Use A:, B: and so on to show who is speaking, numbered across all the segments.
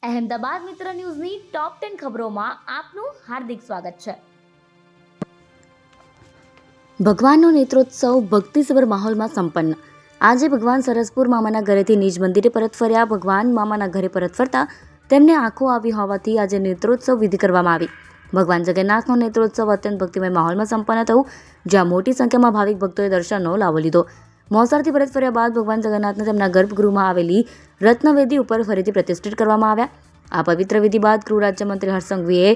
A: અહેમદાબાદ મિત્ર ન્યૂઝની ટોપ 10 ખબરોમાં આપનું હાર્દિક સ્વાગત છે. ભગવાનનો નેત્રોત્સવ ભક્તિસભર માહોલમાં સંપન્ન. આજે ભગવાન સરસપુર મામાના ઘરેથી નિજ મંદિરે પરત ફર્યા. ભગવાન મામાના ઘરે પરત ફરતા તેમને આંખો આવી હોવાથી આજે નેત્રોત્સવ વિધિ કરવામાં આવી. ભગવાન જગન્નાથનો નેત્રોત્સવ અત્યંત ભક્તિમય માહોલમાં સંપન્ન થયું, જ્યાં મોટી સંખ્યામાં ભાવિક ભક્તોએ દર્શનનો લાવો લીધો. મોસાળથી પરત ફર્યા બાદ ભગવાન જગન્નાથને તેમના ગર્ભગૃહમાં આવેલી રત્નવેદી ઉપર ફરીથી પ્રતિષ્ઠિત કરવામાં આવ્યા. આ પવિત્ર વિધિ બાદ ગૃહ રાજ્યમંત્રી હર્ષ સંઘવીએ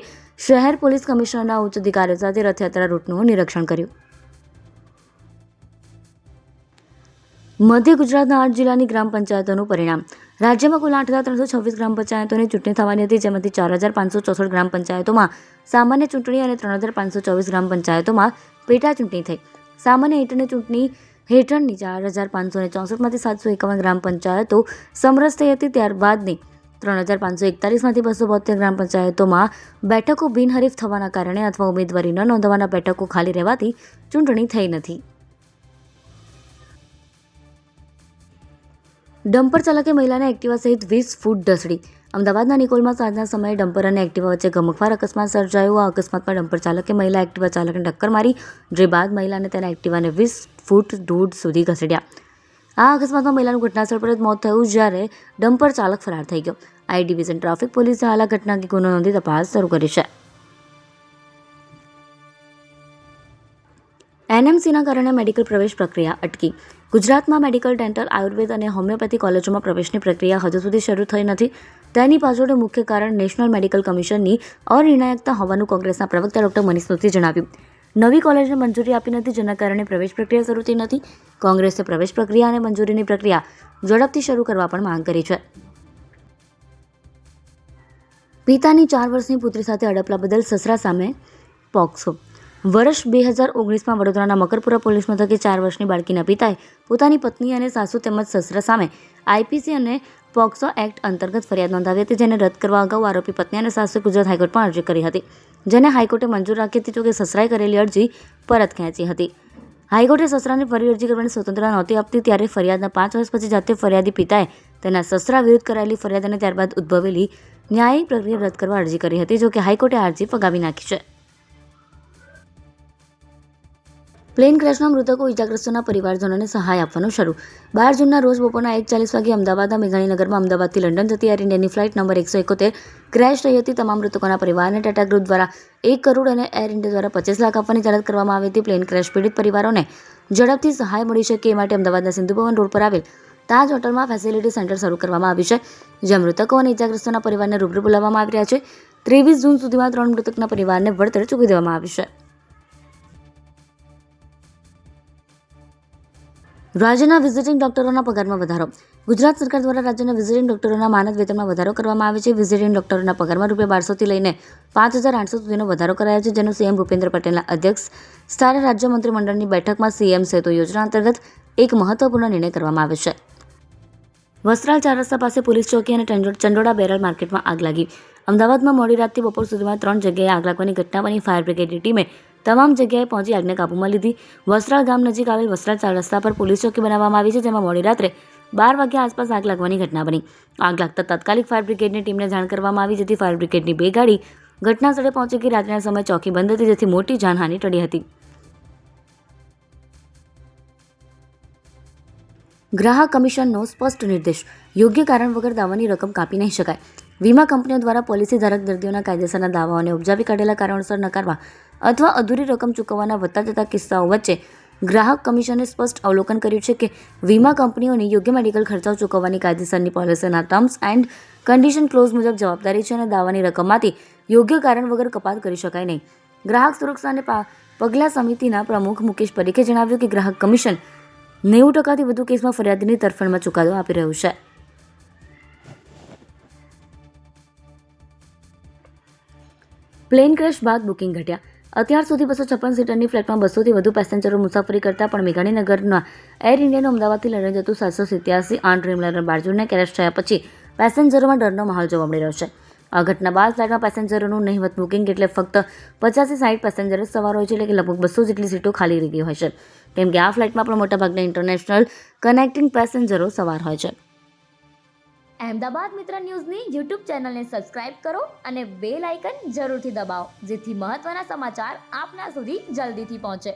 A: શહેર પોલીસ કમિશનરના ઉચ્ચ અધિકારીઓ સાથે રથયાત્રા રૂટનું નિરીક્ષણ કર્યું. મધ્ય ગુજરાતના 8 જિલ્લાની ગ્રામ પંચાયતોનું પરિણામ. રાજ્યમાં કુલ 8,326 ગ્રામ પંચાયતોની ચૂંટણી થવાની હતી, જેમાંથી 4,564 ગ્રામ પંચાયતોમાં સામાન્ય ચૂંટણી અને 3,524 ગ્રામ પંચાયતોમાં પેટા ચૂંટણી થઈ. સામાન્ય હેઠળની ચૂંટણી હેઠળની 4,564માંથી 751 ગ્રામ પંચાયતો સમરસ થઈ હતી. ત્યારબાદની 3,541માંથી 272 ગ્રામ પંચાયતોમાં બેઠકો બિનહરીફ થવાના કારણે અથવા ઉમેદવારી ન નોંધવાના બેઠકો ખાલી રહેવાથી ચૂંટણી થઈ નથી. ડમ્પર ચાલકે મહિલાને એક્ટિવા સહિત 20 ફૂટ ઢસડી. અમદાવાદના નિકોલમાં સાંજના સમયે ડમ્પર અને એક્ટિવા વચ્ચે ગમખ્વાર અકસ્માત સર્જાયો. આ અકસ્માતમાં ડમ્પર ચાલકે મહિલા એક્ટિવા ચાલકને ટક્કર મારી, જે બાદ મહિલાને તેના એક્ટિવાને 20 ફૂટ દૂર સુધી ઘસેડ્યા. આ અકસ્માતમાં મહિલાનું ઘટનાસ્થળ પર જ મોત થયું, જ્યારે ડમ્પર ચાલક ફરાર થઈ ગયો. આઈ ડિવિઝન ટ્રાફિક પોલીસે હાલ આ ઘટના અંગે ગુનો નોંધી તપાસ શરૂ કરી છે. એનએમસીના કારણે મેડિકલ પ્રવેશ પ્રક્રિયા અટકી. ગુજરાતમાં મેડિકલ, ડેન્ટલ, આયુર્વેદ અને હોમિયોપેથી કોલેજોમાં પ્રવેશની પ્રક્રિયા હજુ સુધી શરૂ થઈ નથી. તેની પાછળનું મુખ્ય કારણ નેશનલ મેડિકલ કમિશનની અનિર્ણાયકતા હોવાનું કોંગ્રેસના પ્રવક્તા ડોક્ટર મનીષ દોશીએ જણાવ્યું. નવી કોલેજને મંજૂરી આપી નથી, જેના કારણે પ્રવેશ પ્રક્રિયા શરૂ થઈ નથી. કોંગ્રેસે પ્રવેશ પ્રક્રિયા અને મંજૂરીની પ્રક્રિયા ઝડપથી શરૂ કરવા પણ માંગ કરી છે. પિતાની 4 વર્ષની પુત્રી સાથે અડપલા બદલ સસરા સામે પોક્સો. વર્ષ 2019માં વડોદરાના મકરપુરા પોલીસ મથકે 4 વર્ષની બાળકીના પિતાએ પોતાની પત્ની અને સાસુ તેમજ સસરા સામે આઈપીસી અને પોક્સો એક્ટ અંતર્ગત ફરિયાદ નોંધાવી હતી, જેને રદ કરવા અગાઉ આરોપી પત્ની અને સાસુએ ગુજરાત હાઈકોર્ટમાં અરજી કરી હતી, જેને હાઈકોર્ટે મંજૂર રાખી હતી. જોકે સસરાએ કરેલી અરજી પરત ખેંચી હતી. હાઈકોર્ટે સસરાને ફરી અરજી કરવાની સ્વતંત્રતા નહોતી આપતી, ત્યારે ફરિયાદના 5 વર્ષ પછી જાતે ફરિયાદી પિતાએ તેના સસરા વિરુદ્ધ કરાયેલી ફરિયાદ અને ત્યારબાદ ઉદ્ભવેલી ન્યાયિક પ્રક્રિયા રદ કરવા અરજી કરી હતી. જોકે હાઈકોર્ટે આ અરજી ફગાવી નાખી છે. પ્લેન ક્રેશના મૃતકો ઇજાગ્રસ્તોના પરિવારજનોને સહાય આપવાનું શરૂ. 12 જૂનના રોજ બપોરના 1:40 વાગે અમદાવાદના મેઘાણીનગરમાં અમદાવાદથી લંડન જતી એર ઇન્ડિયાની ફ્લાઇટ નંબર 171 ક્રેશ થઈ હતી. તમામ મૃતકોના પરિવારને ટાટા ગ્રુપ દ્વારા 1 કરોડ અને એર ઇન્ડિયા દ્વારા 50 લાખ આપવાની જાહેરાત કરવામાં આવી હતી. પ્લેન ક્રેશ પીડિત પરિવારોને ઝડપથી સહાય મળી શકે એ માટે અમદાવાદના સિંધુ ભવન રોડ પર આવેલ તાજ હોટલમાં ફેસિલિટી સેન્ટર શરૂ કરવામાં આવ્યું છે, જ્યાં મૃતકો અને ઇજાગ્રસ્તોના પરિવારને રૂબરૂ બોલાવવામાં આવી રહ્યા છે. 23 જૂન સુધીમાં 3 મૃતકના પરિવારને વળતર ચૂકવી દેવામાં આવ્યું છે. રાજ્યના વિઝિટિંગ ડોક્ટરોના પગારમાં વધારો. ગુજરાત સરકાર દ્વારા રાજ્યના વિઝિટિંગ ડોક્ટરોના માનદ વેતનમાં વધારો કરવામાં આવે છે. વિઝિટિંગ ડોક્ટરોના પગારમાં ₹1200થી લઈને 5,800 સુધીનો વધારો કરાયો છે, જેનો સીએમ ભૂપેન્દ્ર પટેલના અધ્યક્ષ સ્થાને રાજ્ય મંત્રીમંડળની બેઠકમાં સીએમ સેતુ યોજના અંતર્ગત એક મહત્વપૂર્ણ નિર્ણય કરવામાં આવ્યો છે. વસ્ત્રાલ 4 રસ્તા પાસે પોલીસ ચોકી અને ચંડોળા બેરલ માર્કેટમાં આગ લાગી. અમદાવાદમાં મોડી રાતથી બપોર સુધીમાં 3 જગ્યાએ આગ લાગવાની ઘટના બની. ફાયર બ્રિગેડની ટીમે તમામ જગ્યાએ પહોંચી આગને કાબૂમાં લીધી. વસ્ત્રાલ ગામ નજીક આવેલ વસ્ત્રાલ 4 રસ્તા પર પોલીસ ચોકી બનાવવામાં આવી છે, જેમાં મોડી રાત્રે 12 વાગ્યા આસપાસ આગ લાગવાની ઘટના બની. આગ લાગતા તાત્કાલિક ફાયર બ્રિગેડની ટીમને જાણ કરવામાં આવી, જેથી ફાયર બ્રિગેડની 2 ગાડી ઘટના સ્થળે પહોંચી ગઈ. રાત્રિના સમયે ચોકી બંધ હતી, જેથી મોટી જાનહાનિ ટળી હતી. ગ્રાહક કમિશનનો સ્પષ્ટ નિર્દેશ. યોગ્ય કારણ વગર દાવાની રકમ કાપી નહીં શકાય. વીમા કંપનીઓ દ્વારા પોલિસી ધારક દર્દીઓના કાયદેસરના દાવાઓને ઉપજાવી કાઢેલા કારણોસર નકારવા અથવા અધૂરી રકમ ચૂકવવાના વધતા જતા કિસ્સાઓ વચ્ચે ગ્રાહક કમિશને સ્પષ્ટ અવલોકન કર્યું છે કે વીમા કંપનીઓની યોગ્ય મેડિકલ ખર્ચાઓ ચૂકવવાની કાયદેસરની પોલિસીના ટર્મ્સ એન્ડ કન્ડિશન ક્લોઝ મુજબ જવાબદારી છે અને દાવાની રકમમાંથી યોગ્ય કારણ વગર કપાત કરી શકાય નહીં. ગ્રાહક સુરક્ષા અને પગલાં સમિતિના પ્રમુખ મુકેશ પરીખે જણાવ્યું કે ગ્રાહક કમિશન 90%થી વધુ કેસમાં ફરિયાદીની તરફેણમાં ચુકાદો આપી રહ્યું છે. પ્લેન ક્રેશ બાદ બુકિં ઘટ્યા. અત્યાર સુધી 256 સીટરની ફ્લાઇટમાં 200થી વધુ પેસેન્જરો મુસાફરી કરતા પણ મેઘાણીનગરના એર ઇન્ડિયાનું અમદાવાદથી લંડન જતું 787 આ ડ્રીમલાઇનર 12 જૂને ક્રેશ થયા પછી પેસેન્જરોમાં ડરનો માહોલ જોવા મળી રહ્યો છે. આ ઘટના બાદ ફ્લાઇટમાં પેસેન્જરોનું નહિવત બુકિંગ એટલે ફક્ત 50-60 પેસેન્જર જ સવાર હોય છે, એટલે કે લગભગ 200 જેટલી સીટો ખાલી રહી ગઈ હોય છે, કેમ કે આ ફ્લાઇટમાં પણ મોટાભાગના ઇન્ટરનેશનલ કનેક્ટિંગ પેસેન્જરો સવાર હોય છે.
B: અહેમદાબાદ મિત્ર ન્યૂઝની યુટ્યુબ ચેનલને સબસ્ક્રાઇબ કરો અને બેલ આઇકન જરૂરથી દબાવો, જેથી મહત્ત્વના સમાચાર આપના સુધી જલ્દીથી પહોંચે.